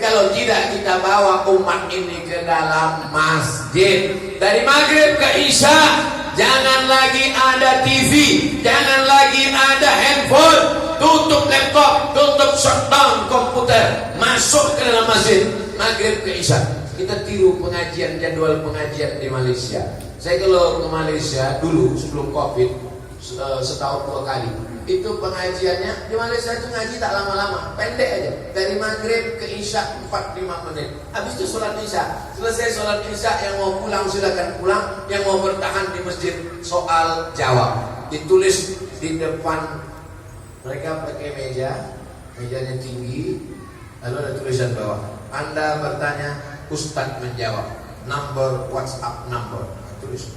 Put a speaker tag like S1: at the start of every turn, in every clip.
S1: Kalau tidak kita bawa umat ini ke dalam masjid. Dari maghrib ke isya, jangan lagi ada TV, jangan lagi ada handphone. Tutup laptop, tutup shutdown komputer, masuk ke dalam masjid. Maghrib ke isya. Kita tiru pengajian, jadwal pengajian di Malaysia. Saya kalau ke Malaysia dulu sebelum Covid, setahun 2 kali. Itu pengajiannya di Malaysia itu ngaji tak lama-lama, pendek aja. Dari maghrib ke isya 45 menit. Habis itu sholat isya. Selesai sholat isya, yang mau pulang silakan pulang, yang mau bertahan di masjid soal jawab. Ditulis di depan mereka pakai mejanya tinggi, lalu ada tulisan bawah. Anda bertanya, Ustadz menjawab. Number WhatsApp number. Tulis.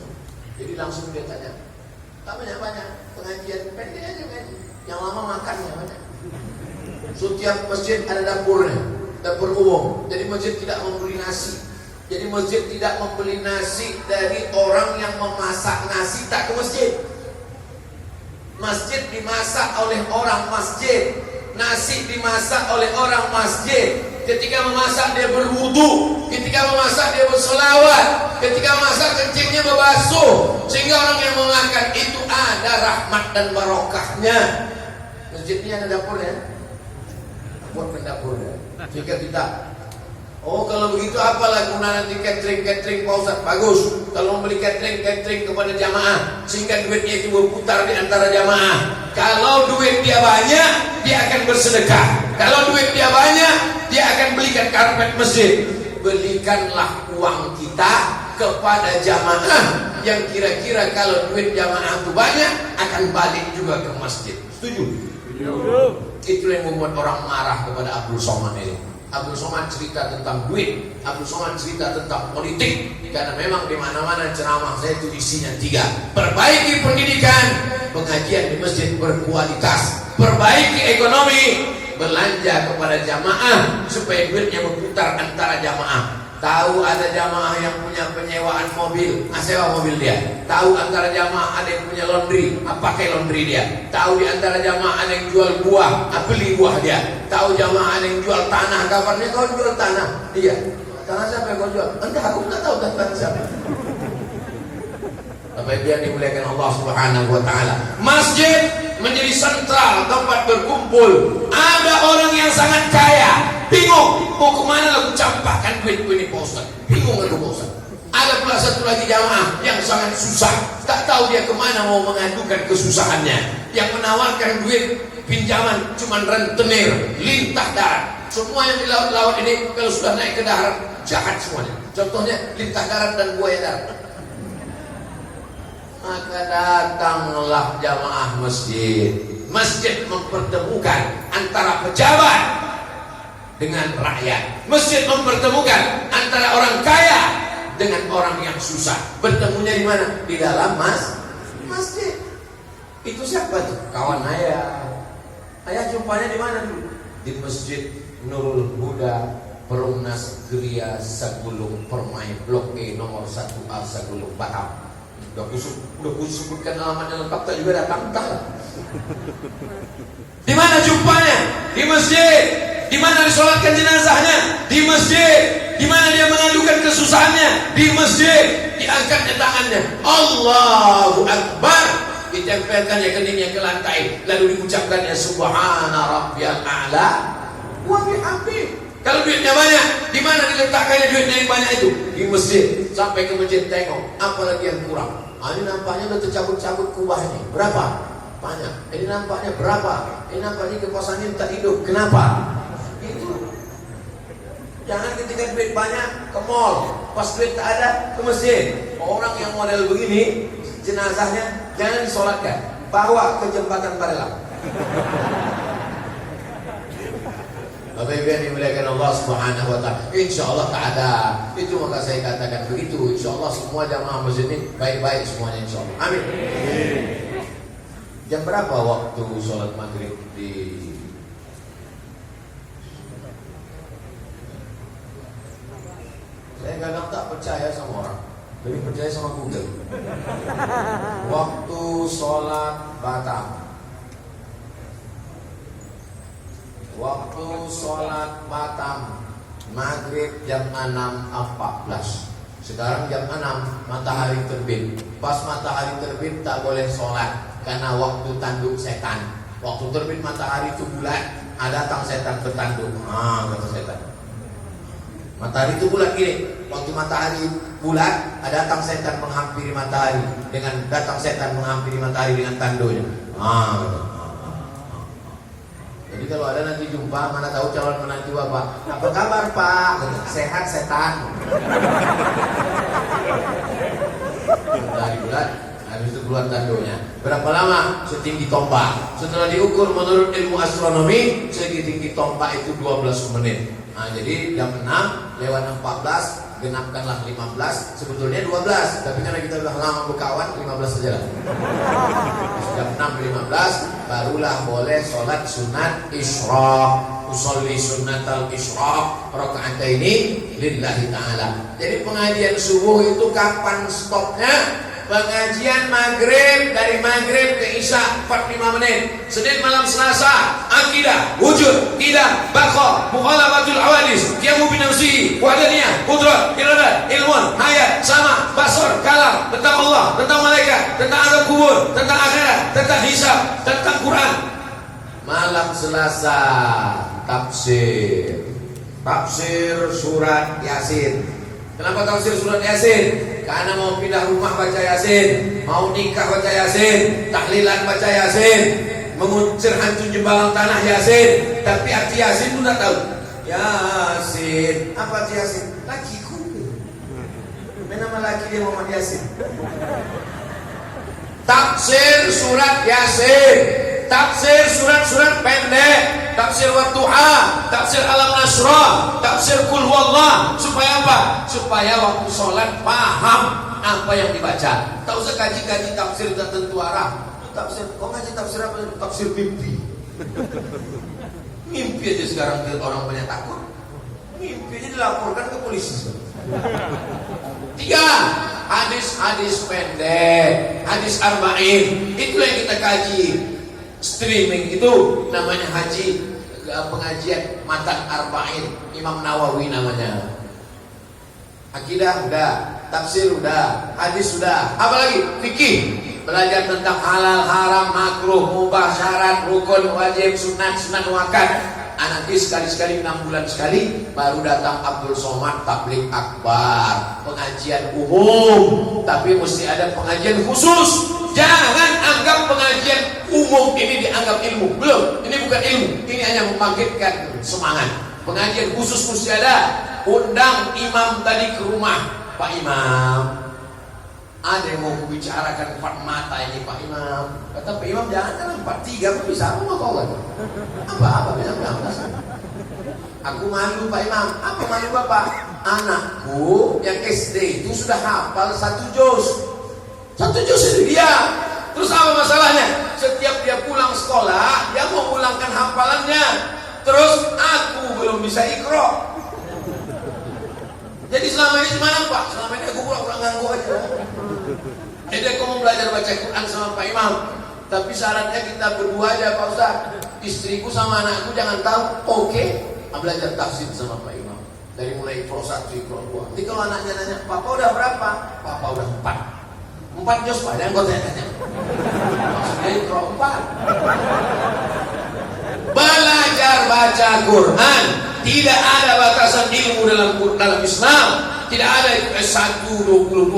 S1: Jadi langsung dia tanya. Tak banyak-banyak. Pengajian pendek aja kan. Yang lama makannya banyak. Setiap masjid ada dapurnya, dapur umum. Jadi masjid tidak membeli nasi. Jadi masjid tidak membeli nasi dari orang yang memasak nasi tak ke masjid. Masjid dimasak oleh orang masjid. Nasi dimasak oleh orang masjid. Ketika memasak dia berwudu, ketika memasak dia bersolawat, ketika masak kencingnya berbasuh, sehingga orang yang memakan itu ada rahmat dan barokahnya. Masjid ini ada dapurnya, buat pendapurnya. Jika kita, oh kalau begitu apalah guna nanti catering Pak Ustaz? Bagus. Kalau membeli catering kepada jamaah, sehingga duitnya itu berputar di antara jamaah. Kalau duit dia banyak, dia akan bersedekah. Kalau duit dia banyak, dia akan belikan karpet masjid. Belikanlah uang kita kepada jamaah yang kira-kira kalau duit jamaah itu banyak akan balik juga ke masjid. Setuju? Itu yang membuat orang marah kepada Abdul Somad ini. Abdul Somad cerita tentang duit, Abdul Somad cerita tentang politik, karena memang di mana-mana ceramah saya itu isinya 3. Perbaiki pendidikan, pengajian di masjid berkualitas, perbaiki ekonomi, belanja kepada jamaah supaya duitnya berputar antara jamaah. Tahu ada jamaah yang punya penyewaan mobil, sewa mobil dia. Tahu antara jamaah ada yang punya laundry, pakai laundry dia. Tahu di antara jamaah ada yang jual buah, beli buah dia. Tahu jamaah ada yang jual tanah, kabarnya kau jual tanah. Iya. Tanah siapa yang kau jual? Entah, aku tak tahu tanah siapa. Bapak dia dimuliakan Allah Subhanahu wa taala. Masjid menjadi sentral tempat berkumpul. Ada orang yang sangat kaya, bingung mau kemana aku campakkan duitku ini Pak Ustaz. Bingung aku Pak Ustaz. Ada pula satu lagi jamaah yang sangat susah, tak tahu dia kemana mau mengadukan kesusahannya. Yang menawarkan duit pinjaman cuman rentenir, lintah darat. Semua yang di laut-laut ini kalau sudah naik ke darat jahat semuanya. Contohnya lintah darat dan buaya darat. Maka datanglah jamaah masjid. Masjid mempertemukan antara pejabat dengan rakyat. Masjid mempertemukan antara orang kaya dengan orang yang susah. Bertemunya di mana? Di dalam masjid. Itu siapa tuh? Kawan ayah. Ayah jumpanya di mana dulu? Di Masjid Nurul Huda, Perumnas Geria Sagulung Permai Blok E nomor 1A Sagulung Batam. Udah kusebutkan alamatnya lengkap, tak juga datang tak. Di mana jumpanya? Di masjid. Di mana disolatkan jenazahnya? Di masjid. Di mana dia mengadukan kesusahannya? Di masjid. Diangkatnya tangannya, Allahu Akbar, ditempelkannya keningnya ke lantai, lalu diucapkannya Subhana Rabbiyal A'la wa bihamdi. Kalau duitnya banyak, di mana diletakkannya duitnya yang banyak itu? Di masjid. Sampai ke masjid tengok, apa lagi yang kurang? Ini nampaknya udah tercabut-cabut kubah ini. Berapa? Banyak. Ini nampaknya berapa? Ini nampaknya kepuasannya tak hidup. Kenapa? Itu. Jangan ketika duit banyak ke mall, pas duit tak ada ke masjid. Orang yang model begini, jenazahnya jangan disolatkan, bawa ke jembatan Barelang. Bapak Ibu yang dimuliakan Allah Subhanahu wa taala. Insyaallah tak ada. Itu maka saya katakan begitu. Insyaallah semua jamaah masjid ini baik-baik semuanya insyaallah. Amin. Jam berapa waktu sholat maghrib di saya kadang tak percaya sama orang, lebih percaya sama Google. Waktu sholat Batam waktu sholat Batam maghrib jam 6.14. Sekarang jam 6 matahari terbit. Pas matahari terbit tak boleh sholat karena waktu tanduk setan. Waktu terbit matahari itu bulat, datang setan bertanduk. Kata setan. Matahari itu bulat gini. Waktu matahari bulat, datang setan menghampiri matahari dengan tanduknya. Jadi kalau ada nanti jumpa, mana tahu calon menantu apa? Apa kabar Pak? Sehat setan. Matahari bulat, habis itu keluar tanduknya. Berapa lama? Setinggi tombak. Setelah diukur menurut ilmu astronomi, setinggi tombak itu 12 menit. Jadi jam 6 lewat 14, genapkanlah 15, sebetulnya 12, tapi karena kita sudah lama berkawan 15 saja lah. Jam 6.15 barulah boleh sholat sunat isyraq. Usolli sunnatal isyraq raka'ataini lillahi ta'ala. Jadi pengajian subuh itu kapan stopnya? Pengajian maghrib, dari maghrib ke isya 45 menit. Senin malam Selasa akidah, wujud, tidak, baqa, mukhalafatul awadis, qiyamu binafsihi, wahdaniyah, qudrat, iradat, ilmun, hayat, sama, basar, kalam, tentang Allah, tentang malaikat, tentang azab kubur, tentang akhirat, tentang hisab, tentang Quran. Malam Selasa tafsir surat Yasin. Kenapa tafsir surat Yasin? Karena mau pindah rumah baca Yasin, mau nikah baca Yasin, tahlilan baca Yasin, menguncir hantu jembalan tanah Yasin. Tapi arti Yasin pun tak tahu. Yasin, apa arti Yasin? Lakiku. Nama laki dia Muhammad Yasin. Tafsir surat Yasin, tafsir surat-surat pendek, tafsir Wadduha, tafsir Alam Nasrah, tafsir Qul Huwallah. Supaya apa? Supaya waktu sholat paham apa yang dibaca. Tak usah kaji-kaji tafsir tertentu arah. Tafsir, kau ngaji tafsir apa? Tafsir mimpi. Mimpi aja sekarang orang banyak takut. Mimpi aja dilaporkan ke polisi. 3. Hadis-hadis pendek, hadis arba'in. Itulah yang kita kaji. Streaming itu namanya pengajian matan arba'in. Imam Nawawi namanya. Akidah udah, tafsir udah, hadis sudah. Apalagi fikih, belajar tentang halal, haram, makruh, mubah, syarat, rukun, wajib, sunat wakad. Nanti sekali-sekali 6 bulan sekali baru datang Abdul Somad tabligh akbar, pengajian umum. Tapi mesti ada pengajian khusus. Jangan anggap pengajian umum ini dianggap ilmu. Belum, ini bukan ilmu. Ini hanya membangkitkan semangat. Pengajian khusus mesti ada. Undang imam tadi ke rumah. Pak Imam, ada yang mau bicarakan 4 mata ini Pak Imam. Kata Pak Imam, jangan 4-3 pun bisa. Apa mau kau kan? Apa bilang aku malu Pak Imam. Apa malu Bapak? Anakku yang SD itu sudah hafal 1 juz. 1 juz itu dia. Terus apa masalahnya? Setiap dia pulang sekolah, dia mau ulangkan hafalannya. Terus aku belum bisa iqra. Jadi selama ini gimana Pak? Selama ini aku pulang ganggu aja. Jadi aku mau belajar baca Quran sama Pak Imam. Tapi syaratnya kita berdua aja Pak Ustaz. Istriku sama anakku jangan tahu. Oke, belajar tafsir sama Pak Imam. Dari mulai Iqra 1, Iqra 2. Nanti kalau anaknya nanya, Papa udah berapa? Papa udah 4. 4 juz Pak, jangan kau tanya. Maksudnya Iqra 4. Belajar baca Quran. Tidak ada batasan ilmu dalam Islam. Tidak ada S1 22,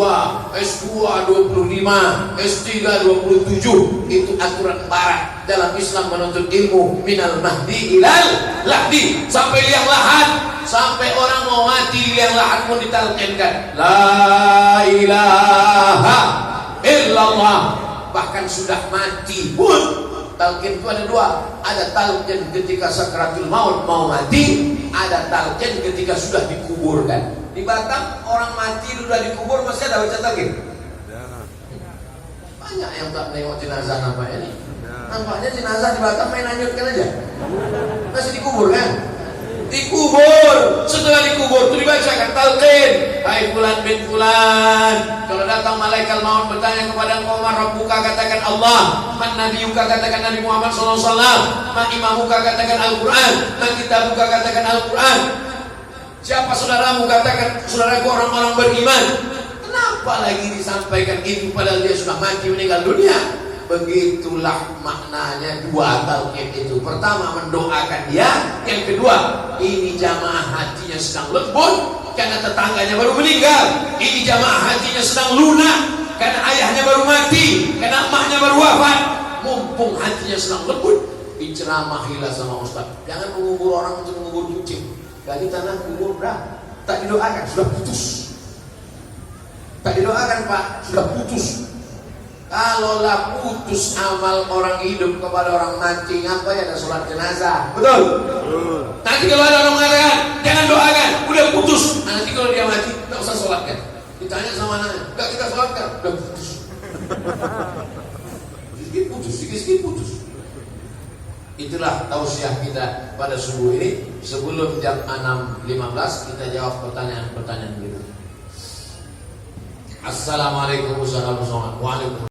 S1: S2 25, S3 27. Itu aturan barat. Dalam Islam menuntut ilmu minal mahdi ilal lahdi. Sampai liang lahat, sampai orang mau mati di liang lahat pun ditalqinkan la ilaha illallah. Bahkan sudah mati pun talqin itu ada 2. Ada talqin ketika sakratul maut mau mati, ada talqin ketika sudah dikuburkan. Di Batam orang mati sudah dikubur masih ada baca talqin. Banyak yang tak nengok jenazah nampaknya nih. Nampaknya jenazah di Batam main hanyutkan aja. Masih dikubur kan? Dikubur. Setelah dikubur itu dibacakan talqin. La wahai fulan bin fulan, kalau datang malaikat maut bertanya kepada engkau, man rabbuka, katakan Allah. Man nabiyuka, katakan Nabi Muhammad SAW. Man imamuka, katakan Al-Quran. Man kitabuka, katakan Al-Quran. Siapa saudaramu, katakan saudaraku orang-orang beriman. Kenapa lagi disampaikan itu padahal dia sudah mati meninggal dunia? Begitulah maknanya dua tauhid itu. Pertama mendoakan dia, yang kedua ini jamaah hatinya sedang lembut karena tetangganya baru meninggal. Ini jamaah hatinya sedang lunak karena ayahnya baru mati, karena emaknya baru wafat. Mumpung hatinya sedang lembut, diceramahilah sama ustaz. Jangan mengubur orang untuk mengubur kucing. Gali tanah kubur berapa? Tak didoakan, sudah putus. Tak didoakan Pak, sudah putus. Kalaulah putus amal orang hidup kepada orang mati, ngapain ada sholat jenazah? Betul? Nanti kalau ada orang mengatakan jangan doakan, udah putus. Nah, nanti kalau dia mati, tak usah sholatkan. Ditanya sama anaknya, enggak kita sholatkan, udah putus. Sedikit putus, sedikit putus. Itulah tausiah kita pada subuh ini. Sebelum jam 6.15 kita jawab pertanyaan-pertanyaan berikut. Assalamualaikum warahmatullahi wabarakatuh.